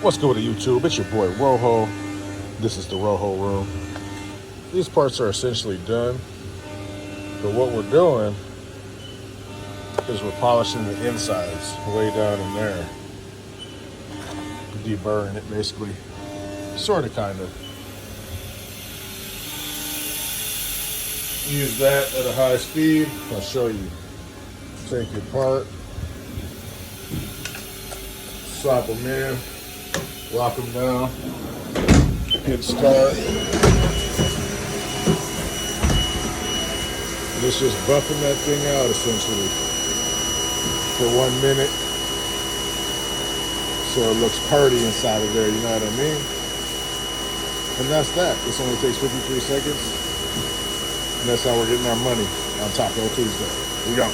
What's good with YouTube? It's your boy Rojo. This is the Rojo Room. These parts are essentially done, but what we're doing is we're polishing the insides way down in there, deburring it basically, sort of, kind of. Use that at a high speed. I'll show you. Take your part, slap them in, lock them down, hit start. And it's just buffing that thing out essentially for 1 minute so it looks party inside of there, you know what I mean? And that's that. This only takes 53 seconds. And that's how we're getting our money on Taco Tuesday. We go.